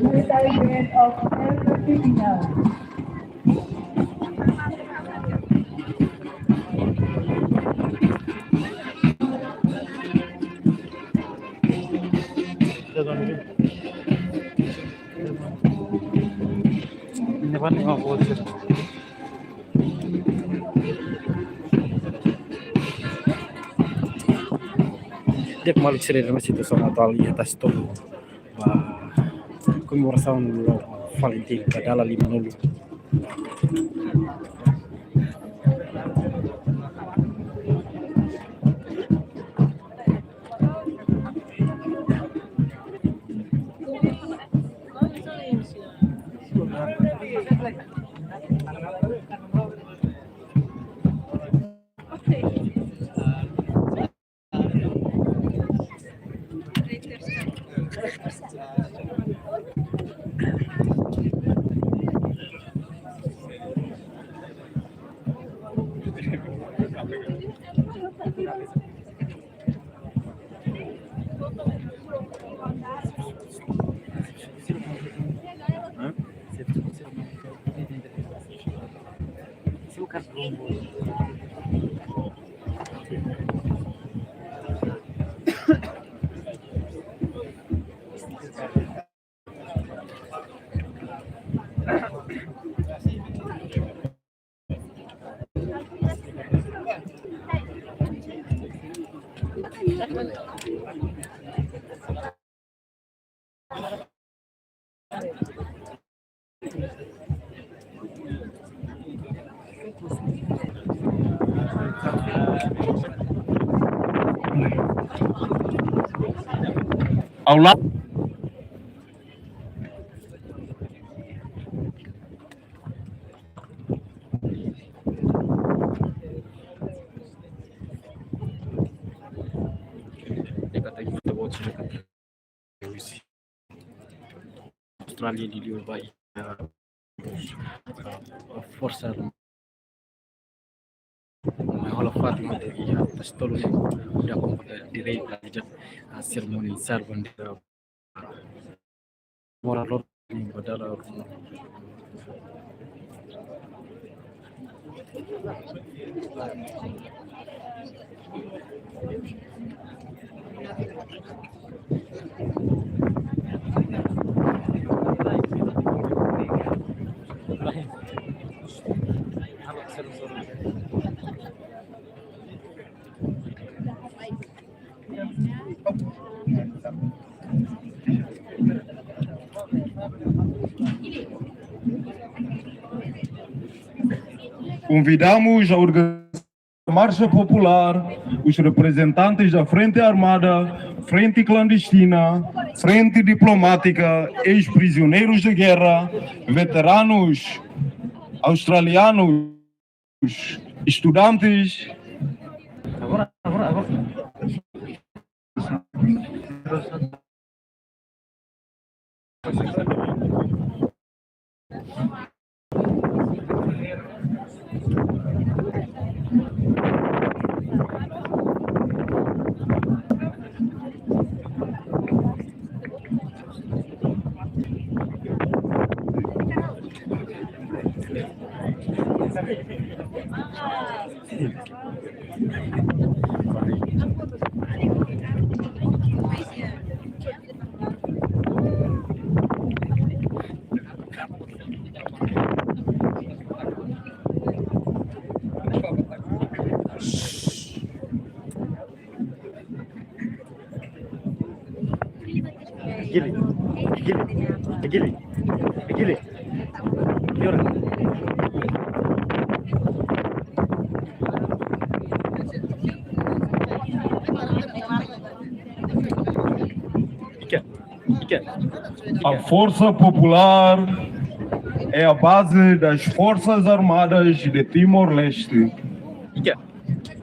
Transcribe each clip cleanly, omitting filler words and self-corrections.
Military Grade of Air Final. Dia kembali ceria masih itu sama tali atas tolo comemoração do Valentim Cadala Limanolo. Ao lado. Austrália de Liubai, a força holofote material pistol da komputer direita a sermonizar bandeira moral badala Convidamos a organização da Marcha Popular, os representantes da Frente Armada, Frente Clandestina, Frente Diplomática, ex-prisioneiros de guerra, veteranos australianos, estudantes. Agora. Gili. Yora. A Força Popular é a base das Forças Armadas de Timor-Leste.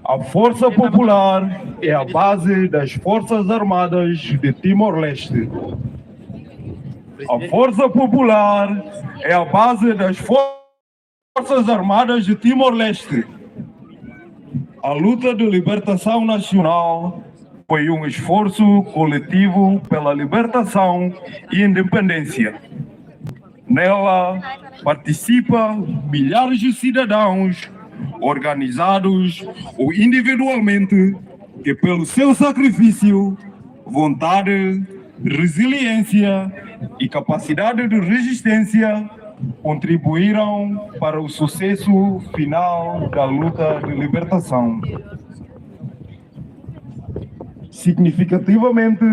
A Força Popular é a base das Forças Armadas de Timor-Leste. A Força Popular é a base das Forças Armadas de Timor-Leste. A luta de libertação nacional foi um esforço coletivo pela libertação e independência. Nela participam milhares de cidadãos, organizados ou individualmente, que pelo seu sacrifício, vontade, resiliência e capacidade de resistência contribuíram para o sucesso final da luta de libertação. Significativamente,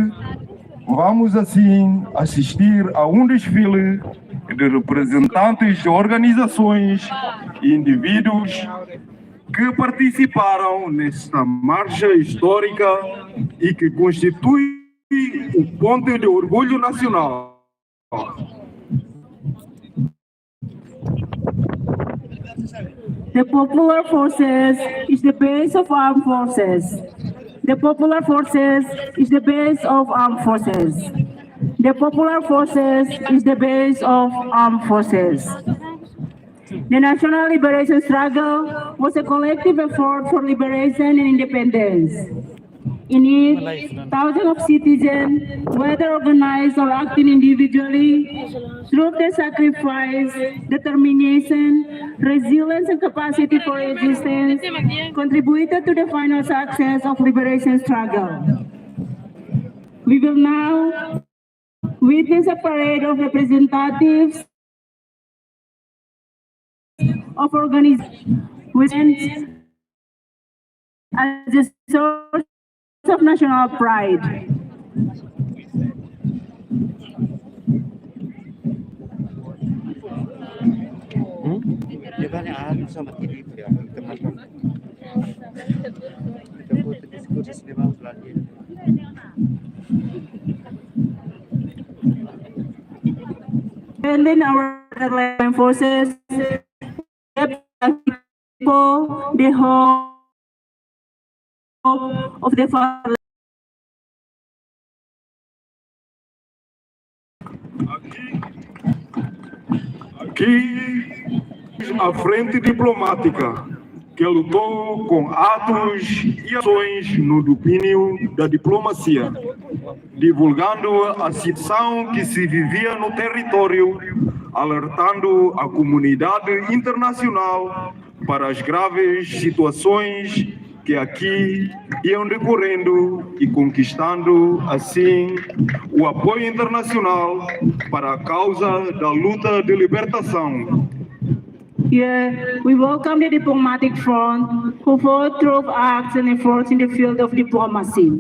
vamos assim assistir a um desfile de representantes de organizações e indivíduos que participaram nesta marcha histórica e que constitui o ponto de orgulho nacional. The Popular Forces is the base of armed forces. The Popular Forces is the base of armed forces. The Popular Forces is the base of armed forces. The National Liberation Struggle was a collective effort for liberation and independence. In it, thousands of citizens, whether organized or acting individually, through their sacrifice, determination, resilience, and capacity for resistance, contributed to the final success of liberation struggle. We will now witness a parade of representatives of organizations which as a source of national pride. And then our land forces, people, the hope of the father. Aqui, a frente diplomática, que lutou com atos e ações no domínio da diplomacia, divulgando a situação que se vivia no território, alertando a comunidade internacional para as graves situações que aqui iam decorrendo e conquistando, assim, o apoio internacional para a causa da luta de libertação. Yeah, we welcome the diplomatic front who fought through acts and efforts in the field of diplomacy,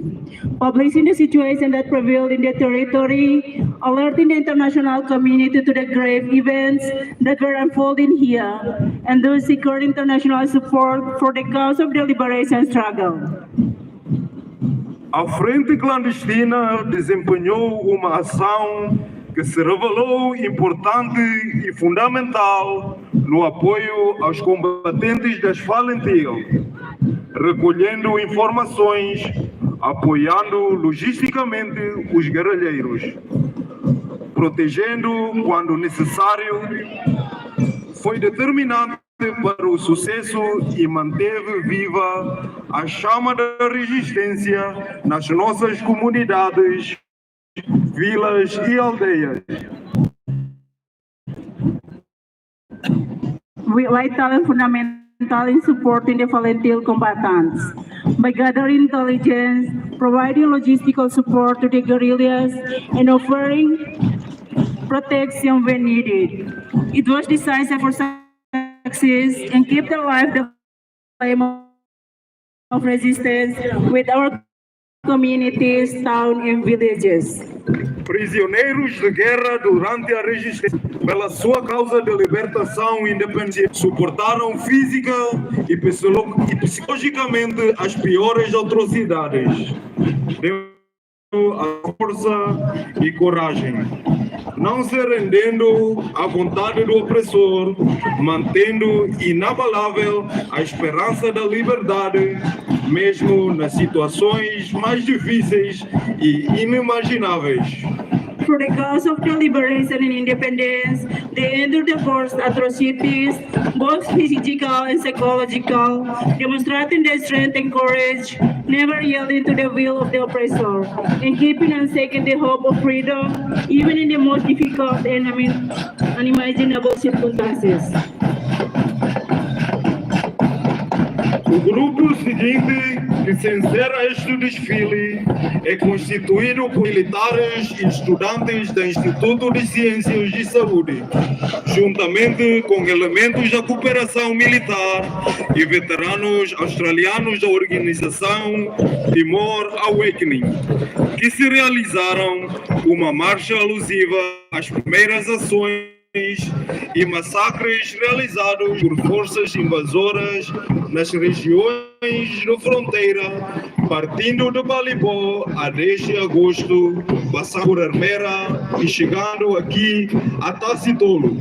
publishing the situation that prevailed in the territory, alerting the international community to the grave events that were unfolding here, and thus securing international support for the cause of the liberation struggle. A Frente Clandestina desempenhou uma ação que se revelou importante e fundamental no apoio aos combatentes das valentias, recolhendo informações, apoiando logisticamente os guerrilheiros, protegendo quando necessário, foi determinante para o sucesso e manteve viva a chama da resistência nas nossas comunidades, vilas e aldeias. Vital and fundamental in supporting the volunteer combatants by gathering intelligence, providing logistical support to the guerrillas, and offering protection when needed. It was decisive for success and keep alive the flame of resistance with our communities, towns, and villages. Prisioneiros de guerra durante a resistência, pela sua causa de libertação e independência, suportaram física e psicologicamente as piores atrocidades. Deu a força e coragem, não se rendendo à vontade do opressor, mantendo inabalável a esperança da liberdade, mesmo nas situações mais difíceis e inimagináveis. for the cause of the liberation and independence. They endured the forced atrocities, both physical and psychological, demonstrating their strength and courage, never yielding to the will of the oppressor, and keeping unshaken the hope of freedom, even in the most difficult and unimaginable circumstances. O grupo seguinte, que se encerra este desfile, é constituído por militares e estudantes do Instituto de Ciências de Saúde, juntamente com elementos da cooperação militar e veteranos australianos da organização Timor Awakening, que se realizaram uma marcha alusiva às primeiras ações e massacres realizados por forças invasoras nas regiões de fronteira, partindo de Balibó a 10 de agosto, passando por Armera e chegando aqui a Tacitolo.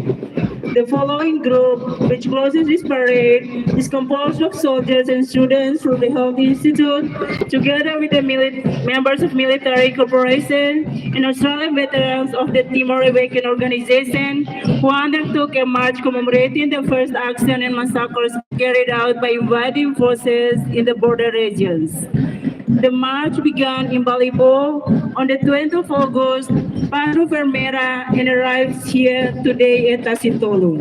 The following group, which closes this parade, is composed of soldiers and students from the Health Institute, together with the members of military corporation and Australian veterans of the Timor Awakening organization, who undertook a march commemorating the first action and massacres carried out by invading forces in the border regions. The march began in Balibó on the 20th of August, passed through Fermera, and arrives here today at Tacitolo.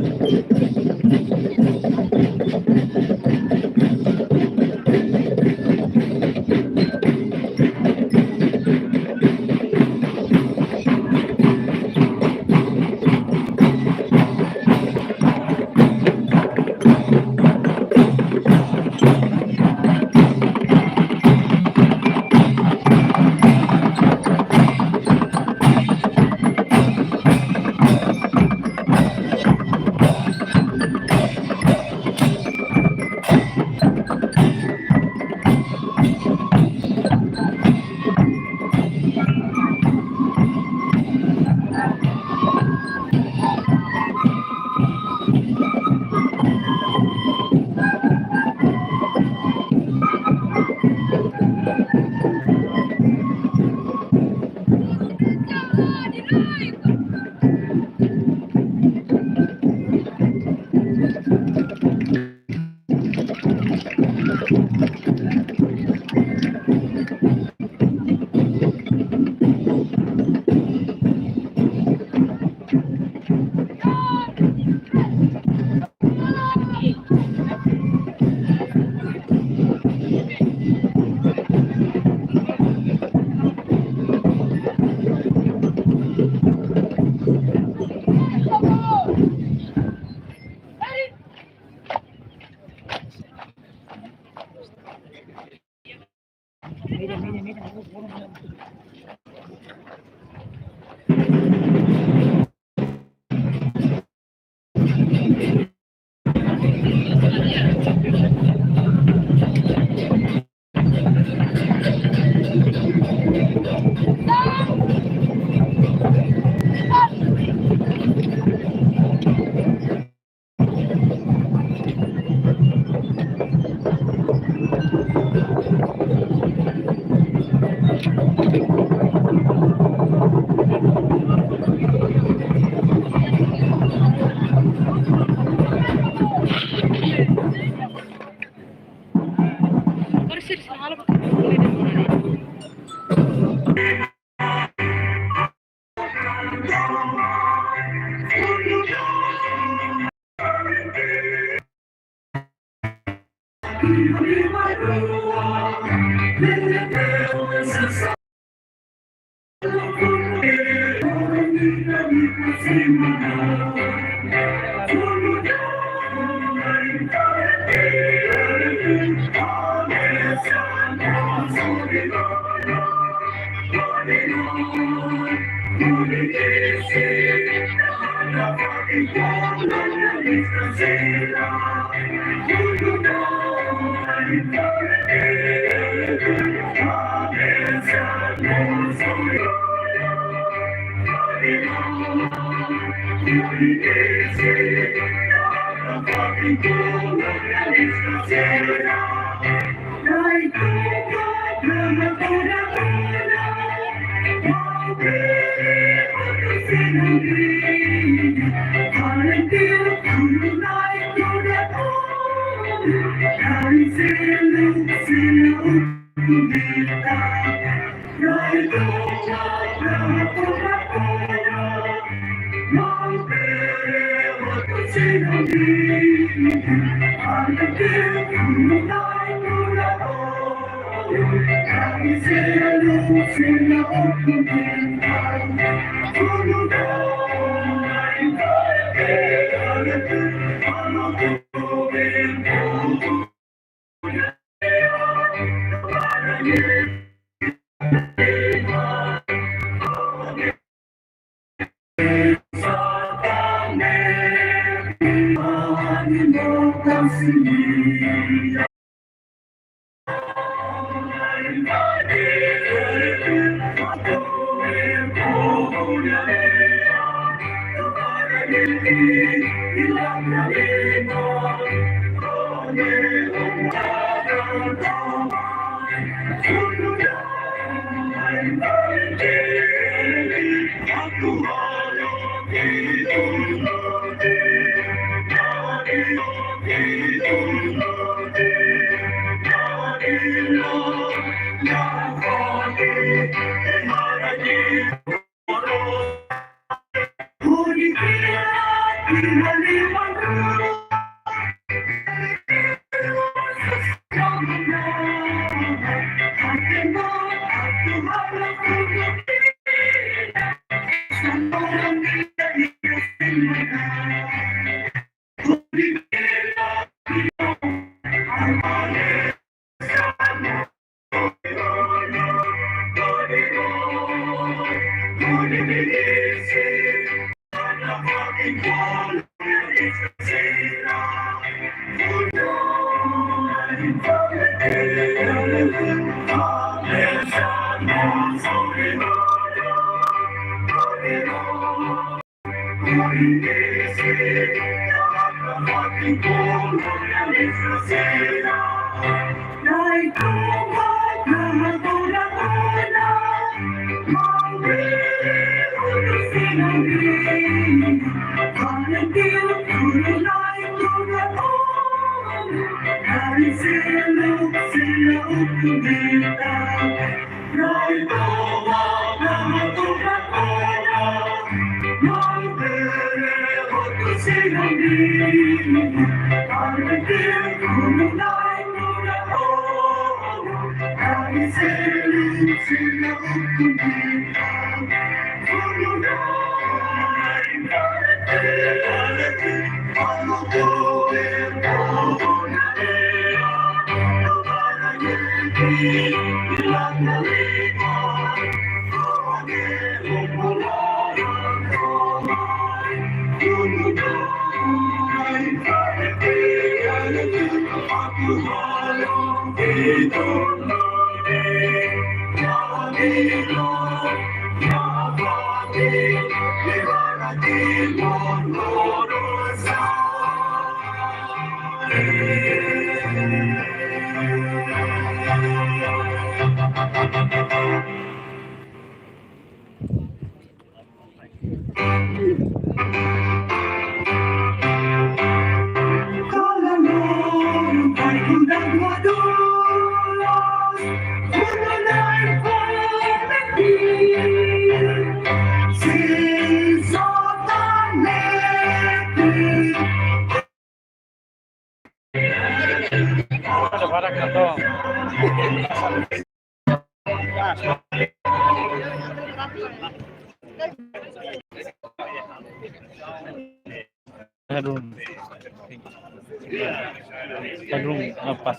Padrong lepas.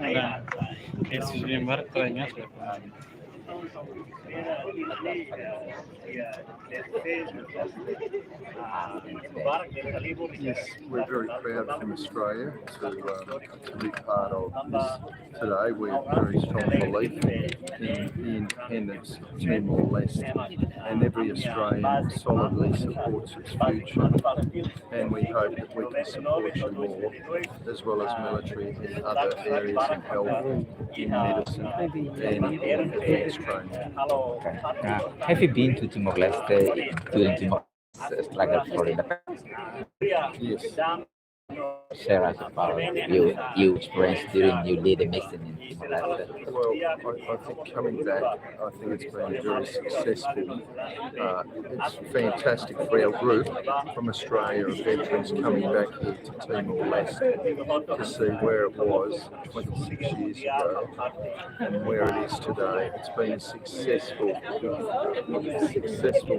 Nah, esses lembrar kerennya sudah. Yes, we're very proud from Australia to be part of this today. We have very strong belief in the independence of Timor-Leste, and every Australian solidly supports its future. And we hope that we can support you more, as well as military in other areas of health, in medicine, and in advanced training. Okay. Have you been to Timor-Leste during Timor-Leste struggle for independence? Yes. Share us about your experience during you lead a mission in Timor-Leste. Well, I think coming back, I think it's been very successful. It's fantastic for our group from Australia of veterans coming back here to Timor-Leste to see where it was 26 years ago and where it is today. It's been a successful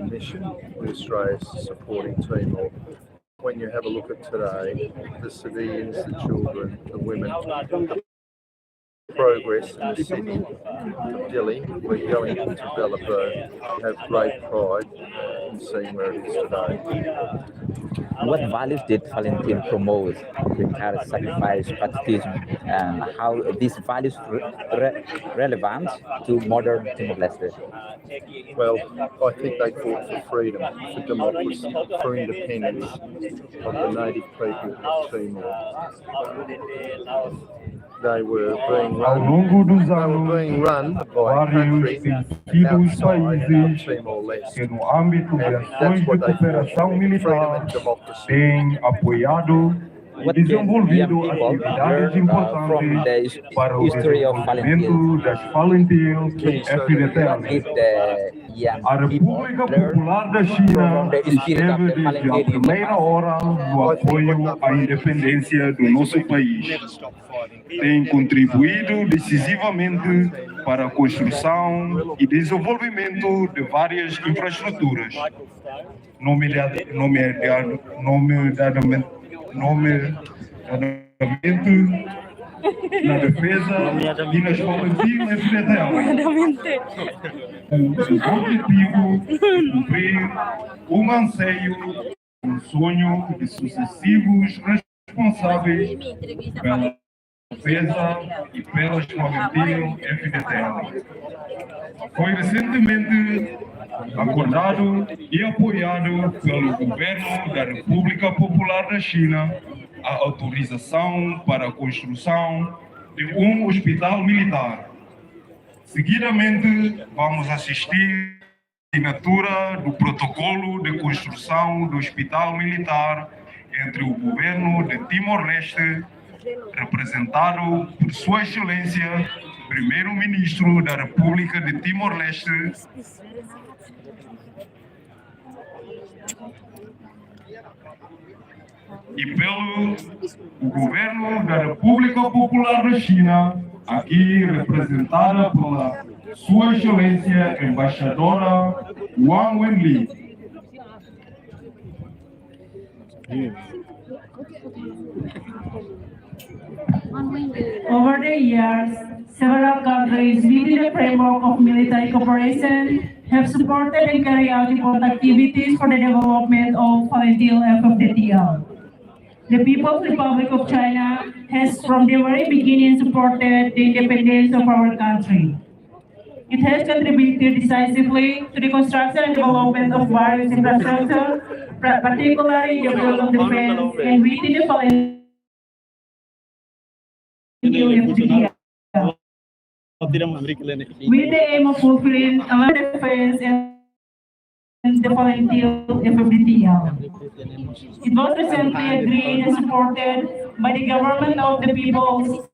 mission with Australia's supporting Timor. When you have a look at today, the civilians, the children, the women, the progress in the city of Dili, we're going to develop have great pride in seeing where it is today. What values did Valentine promote to encourage sacrifice, patriotism, and how these values relevant to modern Timor-Leste? Well, I think they fought for freedom, for democracy, for independence of the native people of Timor. They were being Ao longo dos run anos, by a country vários outside of países Timor-Leste. que no âmbito de And ações that's de what they cooperação fought, freedom militar and democracy. têm apoiado e What can young desenvolvido people atividades learn from importantes the para o history of desenvolvimento Valentine? das Valentine What did FDTL. the young A people República learn Popular da from China the spirit of esteve the desde a Valentine in the primeira past? hora no apoio à independência do nosso país. Tem contribuído decisivamente para a construção e desenvolvimento de várias infraestruturas, nomeadamente na defesa e nas Valentine FDTL. O objetivo é cumprir um anseio, um sonho de sucessivos responsáveis pela defesa e pelas Valentine FDTL. Foi recentemente acordado e apoiado pelo governo da República Popular da China a autorização para a construção de um hospital militar. Seguidamente, vamos assistir à assinatura do protocolo de construção do hospital militar entre o governo de Timor-Leste, representado por Sua Excelência, Primeiro-Ministro da República de Timor-Leste, e pelo governo da República Popular da China, aqui representada pela Sua Excelência Embaixadora Wang Wenli. Over the years, several countries within the framework of military cooperation have supported and carried out important activities for the development of Valentine FFDTL. The People's Republic of China has from the very beginning supported the independence of our country. It has contributed decisively to the construction and development of various infrastructure, particularly in the field of defense and within the Valentine FFDTL. With the aim of fulfilling our defense and the Valentine FFDTL. It was recently agreed and supported by the government of the People's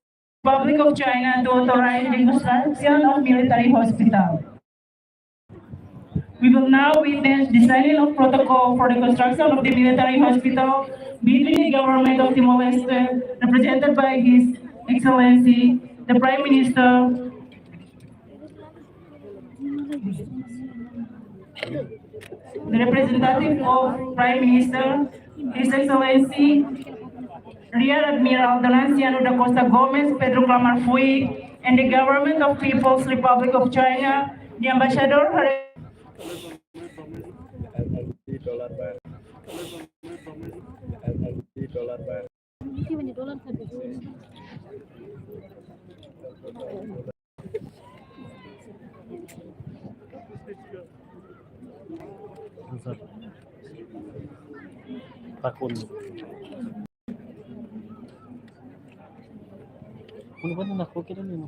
Republic of China to authorize the construction of military hospital. We will now witness the signing of protocol for the construction of the military hospital between the government of Timor-Leste, represented by His Excellency, the Prime Minister, the representative of Prime Minister, His Excellency, Rear Admiral Delanciano da Costa Gomez, Pedro Clamar Fui, and the government of People's Republic of China, the Ambassador. Takun. Ano ba na ako? Kailan yung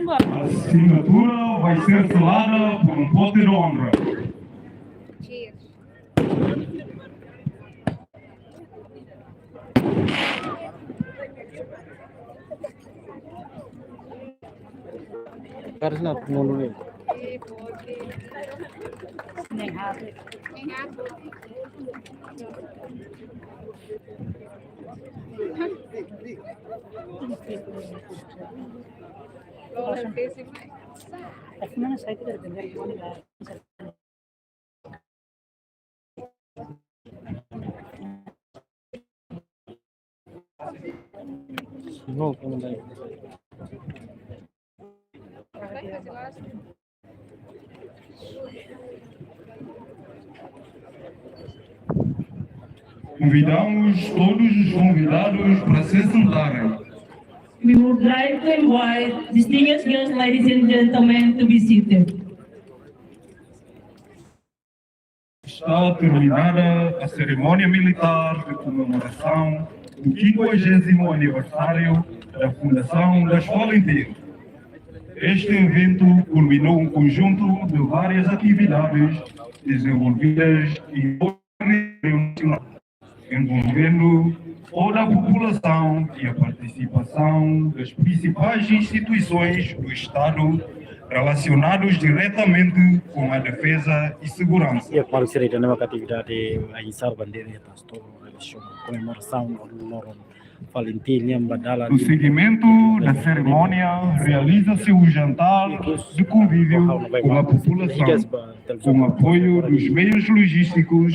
A assinatura vai ser selada por um pote de honra. Harus na tumulong yun. No, como daí. Convidamos todos os convidados para se sentarem. We would like to invite distinguished guests, ladies and gentlemen, to be seated. Está terminada a cerimônia militar de comemoração do 50º aniversário da fundação da Escola Inteiro. Este evento culminou um conjunto de várias atividades desenvolvidas em todo o território nacional, envolvendo toda a população e a participação das principais instituições do Estado relacionados diretamente com a defesa e segurança. Ia kemarin sih ada nama atividade a Isar Bandeira atas todo comemoração do Loro Valentim yang badala No seguimento da cerimônia, realiza-se o jantar de convívio com a população, com apoio dos meios logísticos